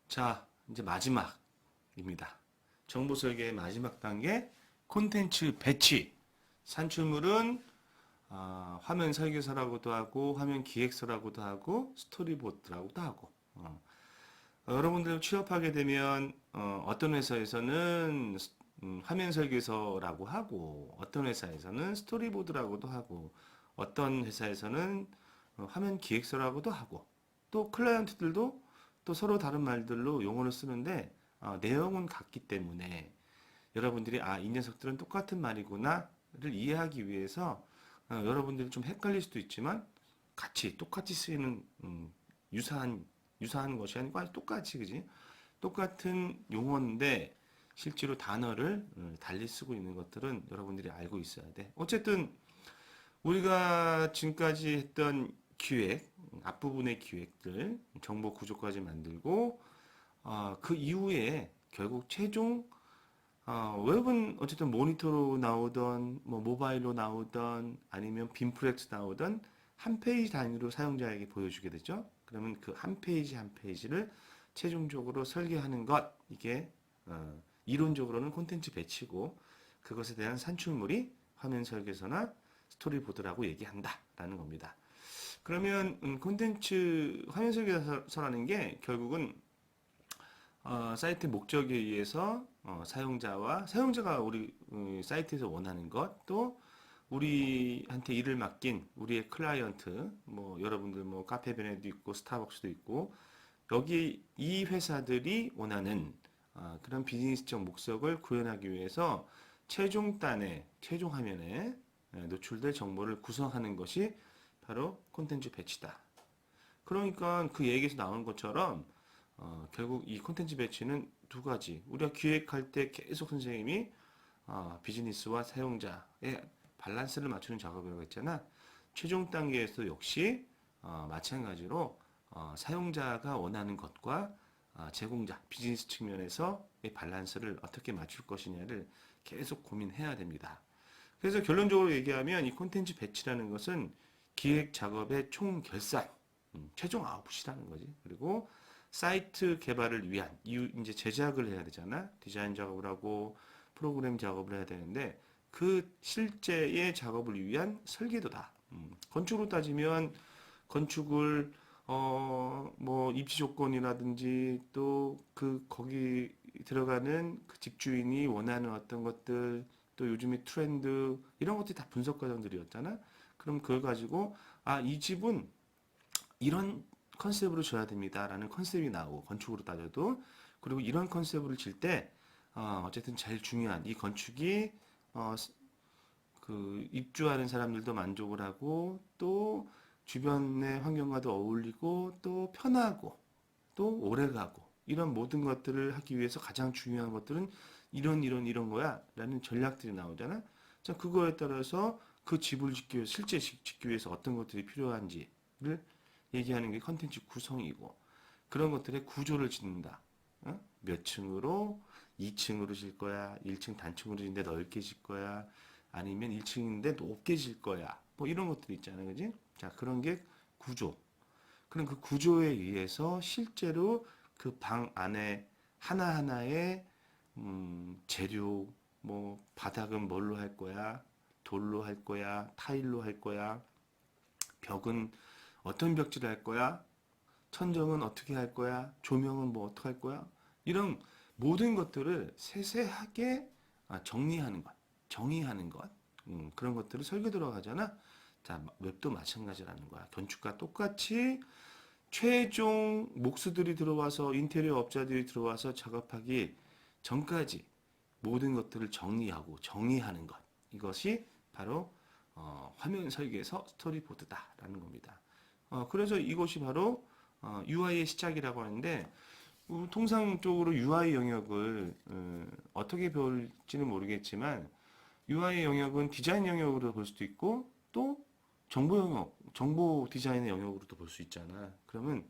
자, 이제 마지막입니다. 정보 설계의 마지막 단계, 콘텐츠 배치. 산출물은 화면 설계서라고도 하고, 화면 기획서라고도 하고, 스토리보드라고도 하고. 여러분들 취업하게 되면 어떤 회사에서는 화면 설계서라고 하고, 어떤 회사에서는 스토리보드라고도 하고, 어떤 회사에서는 화면 기획서라고도 하고, 또 클라이언트들도 또 서로 다른 말들로 용어를 쓰는데 내용은 같기 때문에 여러분들이 이 녀석들은 똑같은 말이구나를 이해하기 위해서 여러분들이 좀 헷갈릴 수도 있지만 같이 똑같이 쓰이는 유사한 것이 아니고 아주 똑같이 그지 똑같은 용어인데 실제로 단어를 달리 쓰고 있는 것들은 여러분들이 알고 있어야 돼. 어쨌든 우리가 지금까지 했던 기획, 앞부분의 기획들, 정보 구조까지 만들고, 그 이후에 결국 최종, 웹은 어쨌든 모니터로 나오던, 뭐 모바일로 나오던, 아니면 빔프렉스 나오던 한 페이지 단위로 사용자에게 보여주게 되죠. 그러면 그 한 페이지 한 페이지를 최종적으로 설계하는 것, 이게, 이론적으로는 콘텐츠 배치고, 그것에 대한 산출물이 화면 설계서나 스토리보드라고 얘기한다라는 겁니다. 그러면 콘텐츠 화면 설계서라는 게 결국은 사이트 목적에 의해서 사용자가 우리 사이트에서 원하는 것, 또 우리한테 일을 맡긴 우리의 클라이언트, 뭐 여러분들 뭐 카페베네도 있고 스타벅스도 있고 여기 이 회사들이 원하는 그런 비즈니스적 목적을 구현하기 위해서 최종 화면에 노출될 정보를 구성하는 것이 바로 콘텐츠 배치다. 그러니까 그 얘기에서 나오는 것처럼 결국 이 콘텐츠 배치는 두 가지. 우리가 기획할 때 계속 선생님이 비즈니스와 사용자의 밸런스를 맞추는 작업이라고 했잖아. 최종 단계에서 역시 마찬가지로 사용자가 원하는 것과 제공자, 비즈니스 측면에서의 밸런스를 어떻게 맞출 것이냐를 계속 고민해야 됩니다. 그래서 결론적으로 얘기하면 이 콘텐츠 배치라는 것은 기획 작업의 총 결산, 최종 아웃풋이라는 거지. 그리고 사이트 개발을 위한 이제 제작을 해야 되잖아. 디자인 작업을 하고 프로그램 작업을 해야 되는데 그 실제의 작업을 위한 설계도다. 건축으로 따지면 건축을 뭐 입지 조건이라든지 또 그 거기 들어가는 그 집주인이 원하는 어떤 것들 또 요즘의 트렌드 이런 것들이 다 분석 과정들이었잖아. 그럼 그걸 가지고 이 집은 이런 컨셉으로 줘야 됩니다라는 컨셉이 나오고 건축으로 따져도 그리고 이런 컨셉으로 질 때 어쨌든 제일 중요한 이 건축이 그 입주하는 사람들도 만족을 하고 또 주변의 환경과도 어울리고 또 편하고 또 오래가고 이런 모든 것들을 하기 위해서 가장 중요한 것들은 이런 거야 라는 전략들이 나오잖아. 자, 그거에 따라서 그 집을 짓기 위해서 실제 짓기 위해서 어떤 것들이 필요한지를 얘기하는 게 컨텐츠 구성이고 그런 것들의 구조를 짓는다. 몇 층으로 2층으로 질 거야. 1층 단층으로 짓는데 넓게 질 거야. 아니면 1층인데 높게 질 거야. 뭐 이런 것들이 있잖아요. 그지? 자, 그런 게 구조. 그럼 그 구조에 의해서 실제로 그 방 안에 하나하나의 재료, 뭐 바닥은 뭘로 할 거야? 돌로 할 거야? 타일로 할 거야? 벽은 어떤 벽지를 할 거야? 천정은 어떻게 할 거야? 조명은 뭐 어떻게 할 거야? 이런 모든 것들을 세세하게 정리하는 것, 정의하는 것, 그런 것들을 설계도라고 하잖아. 자, 웹도 마찬가지라는 거야. 건축과 똑같이 최종 목수들이 들어와서 인테리어 업자들이 들어와서 작업하기 전까지 모든 것들을 정리하고 정의하는 것. 이것이 바로 화면 설계에서 스토리보드다라는 겁니다. 그래서 이것이 바로 UI의 시작이라고 하는데 통상적으로 UI 영역을 어떻게 배울지는 모르겠지만 UI 영역은 디자인 영역으로 볼 수도 있고 또 정보 영역, 정보 디자인의 영역으로도 볼 수 있잖아. 그러면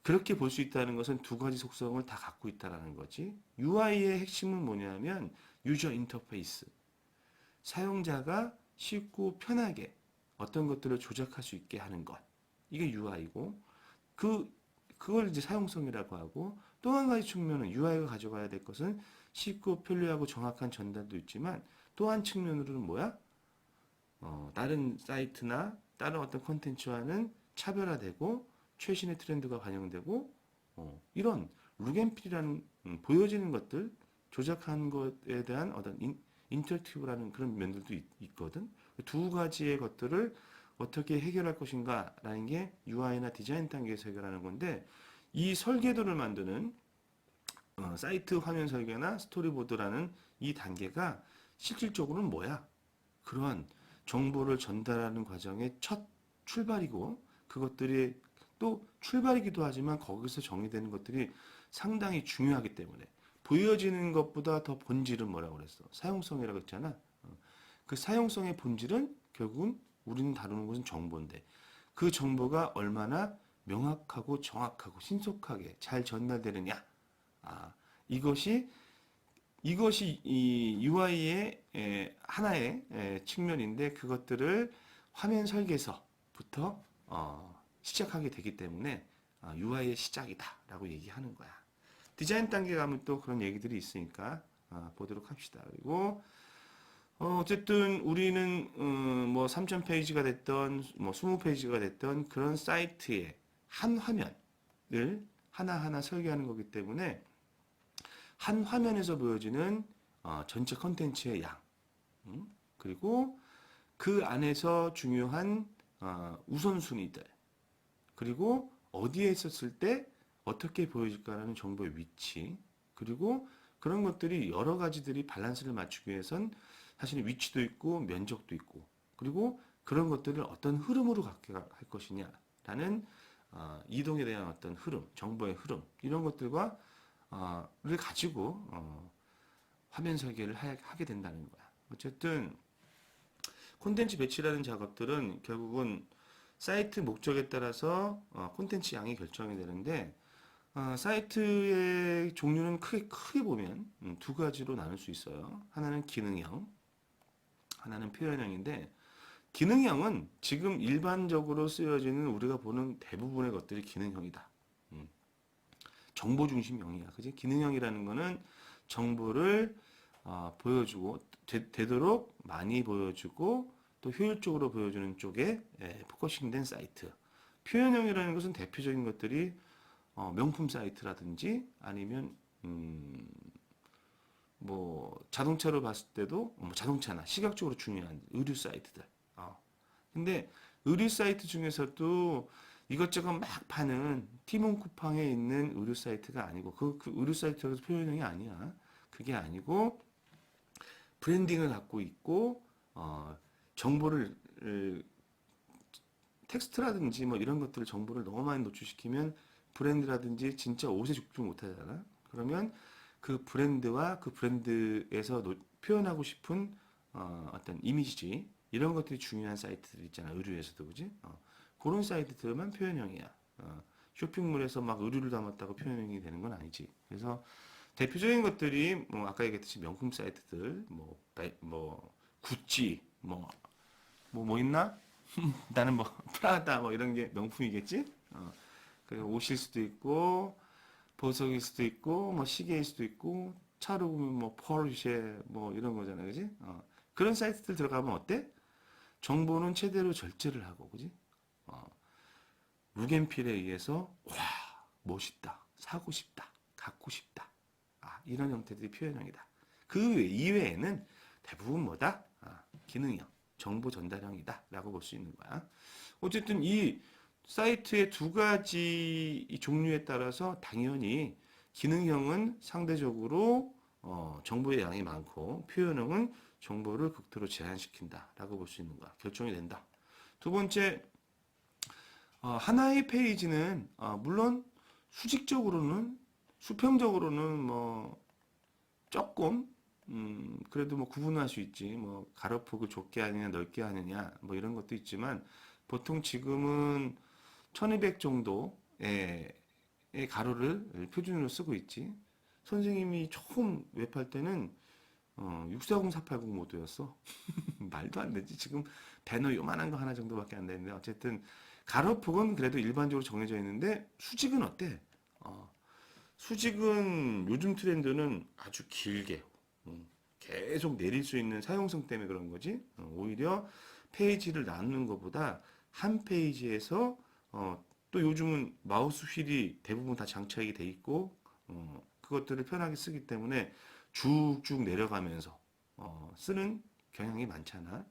그렇게 볼 수 있다는 것은 두 가지 속성을 다 갖고 있다는 거지. UI의 핵심은 뭐냐면 유저 인터페이스. 사용자가 쉽고 편하게 어떤 것들을 조작할 수 있게 하는 것. 이게 UI고 그 그걸 이제 사용성이라고 하고, 또 한 가지 측면은 UI가 가져가야 될 것은 쉽고 편리하고 정확한 전달도 있지만, 또 한 측면으로는 뭐야? 다른 사이트나 다른 어떤 콘텐츠와는 차별화되고 최신의 트렌드가 반영되고 이런 룩앤필이라는 보여지는 것들 조작한 것에 대한 어떤 인터랙티브라는 그런 면들도 있거든. 두 가지의 것들을 어떻게 해결할 것인가라는 게 UI나 디자인 단계에서 해결하는 건데 이 설계도를 만드는 사이트 화면 설계나 스토리보드라는 이 단계가 실질적으로는 뭐야? 그러한 정보를 전달하는 과정의 첫 출발이고 그것들이 또 출발이기도 하지만 거기서 정의되는 것들이 상당히 중요하기 때문에 보여지는 것보다 더 본질은 뭐라고 그랬어? 사용성이라고 했잖아. 그 사용성의 본질은 결국은 우리는 다루는 것은 정보인데 그 정보가 얼마나 명확하고 정확하고 신속하게 잘 전달되느냐. 아, 이것이 이 UI의 하나의 측면인데 그것들을 화면 설계서부터 시작하게 되기 때문에 UI의 시작이다라고 얘기하는 거야. 디자인 단계 가면 또 그런 얘기들이 있으니까 보도록 합시다. 그리고 어쨌든 우리는 뭐 3,000페이지가 됐던 뭐 20페이지가 됐던 그런 사이트의 한 화면을 하나하나 설계하는 거기 때문에 한 화면에서 보여지는 전체 컨텐츠의 양, 그리고 그 안에서 중요한 우선순위들, 그리고 어디에 있었을 때 어떻게 보여질까라는 정보의 위치, 그리고 그런 것들이 여러 가지들이 밸런스를 맞추기 위해선 사실 위치도 있고 면적도 있고, 그리고 그런 것들을 어떤 흐름으로 갖게 할 것이냐라는 이동에 대한 어떤 흐름, 정보의 흐름 이런 것들과 를 가지고 화면 설계를 하게 된다는 거야. 어쨌든 콘텐츠 배치라는 작업들은 결국은 사이트 목적에 따라서 콘텐츠 양이 결정이 되는데 사이트의 종류는 크게 보면 두 가지로 나눌 수 있어요. 하나는 기능형, 하나는 표현형인데 기능형은 지금 일반적으로 쓰여지는 우리가 보는 대부분의 것들이 기능형이다. 정보 중심형이야. 그지? 기능형이라는 거는 정보를 보여주고 되도록 많이 보여주고 또 효율적으로 보여주는 쪽에 포커싱된 사이트. 표현형이라는 것은 대표적인 것들이 명품 사이트라든지 아니면 뭐 자동차로 봤을 때도 뭐 자동차나 시각적으로 중요한 의류 사이트들. 근데 의류 사이트 중에서도 이것저것 막 파는 티몬 쿠팡에 있는 의류 사이트가 아니고 그 의류 사이트가 표현형이 아니야. 그게 아니고 브랜딩을 갖고 있고 정보를 텍스트라든지 뭐 이런 것들 정보를 너무 많이 노출시키면 브랜드라든지 진짜 옷에 집중 못 하잖아. 그러면 그 브랜드와 그 브랜드에서 표현하고 싶은 어떤 이미지 이런 것들이 중요한 사이트들 있잖아. 의류에서도 그지? 그런 사이트들만 표현형이야. 쇼핑몰에서 막 의류를 담았다고 표현형이 되는 건 아니지. 그래서 대표적인 것들이 뭐 아까 얘기했듯이 명품 사이트들, 뭐 구찌, 뭐 있나? 나는 뭐 프라다 뭐 이런 게 명품이겠지. 그리고 옷일 수도 있고 보석일 수도 있고 뭐 시계일 수도 있고 차로 보면 뭐 포르쉐 뭐 이런 거잖아, 그지? 그런 사이트들 들어가면 어때? 정보는 최대로 절제를 하고, 그지? 룩앤필에 의해서 와 멋있다, 사고 싶다, 갖고 싶다. 이런 형태들이 표현형이다. 그 이외에는 대부분 뭐다? 기능형, 정보 전달형이다라고 볼 수 있는 거야. 어쨌든 이 사이트의 두 가지 이 종류에 따라서 당연히 기능형은 상대적으로 정보의 양이 많고 표현형은 정보를 극도로 제한시킨다라고 볼 수 있는 거야. 결정이 된다. 두 번째, 하나의 페이지는 물론 수직적으로는 수평적으로는 뭐 조금 그래도 뭐 구분할 수 있지. 뭐 가로폭을 좁게 하느냐 넓게 하느냐 뭐 이런 것도 있지만 보통 지금은 1200 정도의 가로를 표준으로 쓰고 있지. 선생님이 처음 웹할 때는 640, 480 모드였어. 말도 안 되지. 지금 배너 요만한 거 하나 정도밖에 안 되는데 어쨌든 가로폭은 그래도 일반적으로 정해져 있는데 수직은 어때? 수직은 요즘 트렌드는 아주 길게 계속 내릴 수 있는 사용성 때문에 그런 거지. 오히려 페이지를 나누는 것보다 한 페이지에서 또 요즘은 마우스 휠이 대부분 다 장착이 돼 있고 그것들을 편하게 쓰기 때문에 쭉쭉 내려가면서 쓰는 경향이 많잖아.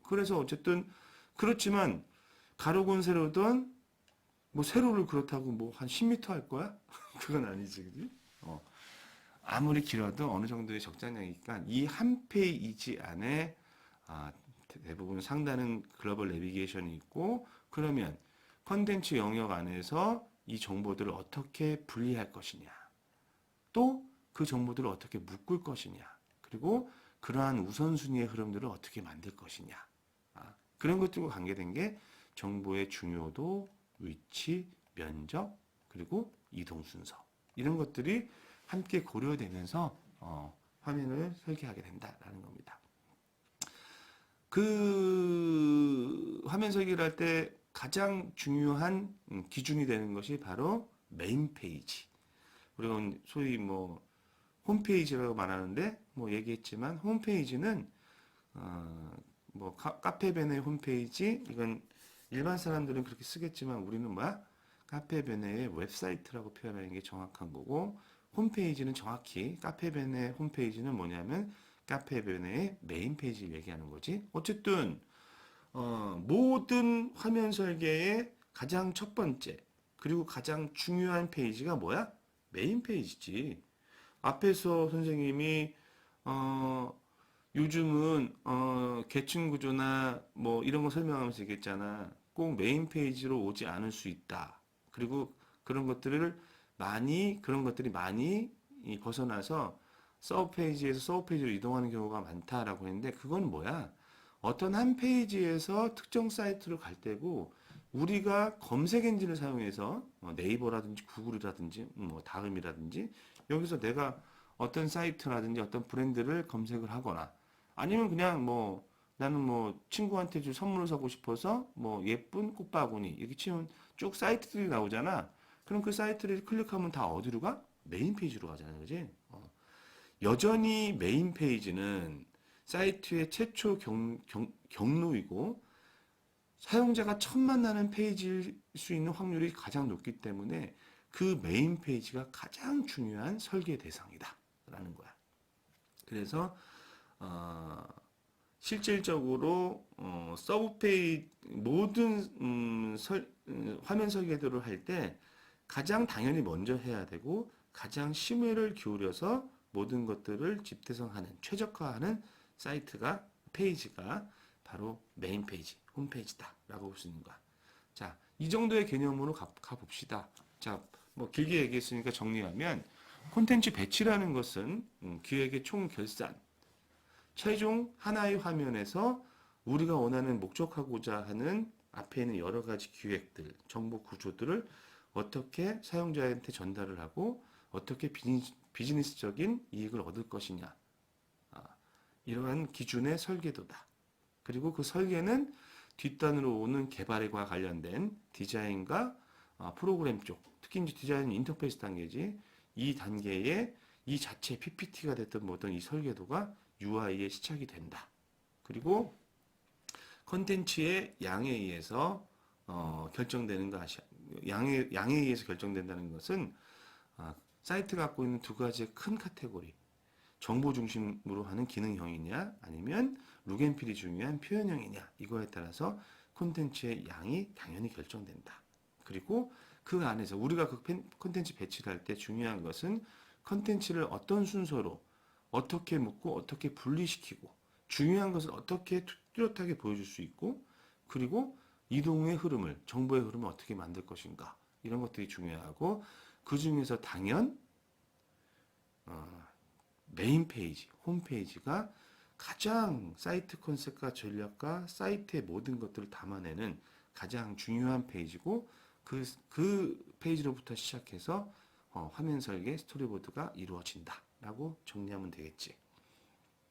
그래서 어쨌든 그렇지만 가로건 세로든 뭐 세로를 그렇다고 뭐 한 10m 할 거야? 그건 아니지, 그지? 아무리 길어도 어느 정도의 적당량이니까 이 한 페이지 안에 대부분 상단은 글로벌 내비게이션이 있고 그러면 컨텐츠 영역 안에서 이 정보들을 어떻게 분리할 것이냐 또 그 정보들을 어떻게 묶을 것이냐 그리고 그러한 우선순위의 흐름들을 어떻게 만들 것이냐 그런 것들과 관계된 게 정보의 중요도, 위치, 면적 그리고 이동 순서 이런 것들이 함께 고려되면서 화면을 설계하게 된다라는 겁니다. 그 화면 설계를 할 때 가장 중요한 기준이 되는 것이 바로 메인 페이지. 우리가 소위 뭐 홈페이지라고 말하는데 뭐 얘기했지만 홈페이지는 뭐 카페베네 홈페이지 이건 일반 사람들은 그렇게 쓰겠지만 우리는 뭐야? 카페베네의 웹사이트라고 표현하는 게 정확한 거고 홈페이지는 정확히 카페베네 홈페이지는 뭐냐면 카페베네의 메인 페이지를 얘기하는 거지. 어쨌든 모든 화면 설계의 가장 첫 번째 그리고 가장 중요한 페이지가 뭐야? 메인 페이지지. 앞에서 선생님이 어, 요즘은 계층 구조나 뭐 이런 거 설명하면서 얘기했잖아. 꼭 메인 페이지로 오지 않을 수 있다. 그리고 그런 것들이 많이 벗어나서 서브 페이지에서 서브 페이지로 이동하는 경우가 많다라고 했는데 그건 뭐야? 어떤 한 페이지에서 특정 사이트로 갈 때고 우리가 검색 엔진을 사용해서 네이버라든지 구글이라든지 뭐 다음이라든지 여기서 내가 어떤 사이트라든지 어떤 브랜드를 검색을 하거나 아니면 그냥 뭐 나는 뭐 친구한테 줄 선물을 사고 싶어서 뭐 예쁜 꽃바구니 이렇게 치면 쭉 사이트들이 나오잖아. 그럼 그 사이트를 클릭하면 다 어디로 가? 메인 페이지로 가잖아, 그지? 여전히 메인 페이지는 사이트의 최초 경로이고 사용자가 처음 만나는 페이지일 수 있는 확률이 가장 높기 때문에 그 메인 페이지가 가장 중요한 설계 대상이다. 라는 거야. 그래서 어, 실질적으로 서브 페이지 모든 화면 설계도를 할 때 가장 당연히 먼저 해야 되고 가장 심혈을 기울여서 모든 것들을 집대성하는 최적화하는 사이트가 페이지가 바로 메인 페이지, 홈페이지다라고 볼 수 있는 거야. 자, 이 정도의 개념으로 가봅시다. 자, 뭐 길게 얘기했으니까 정리하면 콘텐츠 배치라는 것은 기획의 총 결산, 최종 하나의 화면에서 우리가 원하는 목적하고자 하는 앞에 있는 여러 가지 기획들, 정보 구조들을 어떻게 사용자한테 전달을 하고 어떻게 비즈니스적인 이익을 얻을 것이냐. 이러한 기준의 설계도다. 그리고 그 설계는 뒷단으로 오는 개발과 관련된 디자인과 프로그램 쪽, 특히 이제 디자인 인터페이스 단계지. 이 단계에 이 자체 PPT가 됐든 뭐든 이 설계도가 UI에 시착이 된다. 그리고 컨텐츠의 양에 의해서 결정되는 거 양에 의해서 결정된다는 것은 사이트가 갖고 있는 두 가지의 큰 카테고리. 정보 중심으로 하는 기능형이냐 아니면 룩앤필이 중요한 표현형이냐 이거에 따라서 콘텐츠의 양이 당연히 결정된다. 그리고 그 안에서 우리가 그 콘텐츠 배치를 할 때 중요한 것은 콘텐츠를 어떤 순서로 어떻게 묶고 어떻게 분리시키고 중요한 것을 어떻게 뚜렷하게 보여줄 수 있고 그리고 이동의 흐름을 정보의 흐름을 어떻게 만들 것인가 이런 것들이 중요하고 그 중에서 당연 메인 페이지, 홈페이지가 가장 사이트 컨셉과 전략과 사이트의 모든 것들을 담아내는 가장 중요한 페이지고 그 페이지로부터 시작해서 화면 설계, 스토리보드가 이루어진다라고 정리하면 되겠지.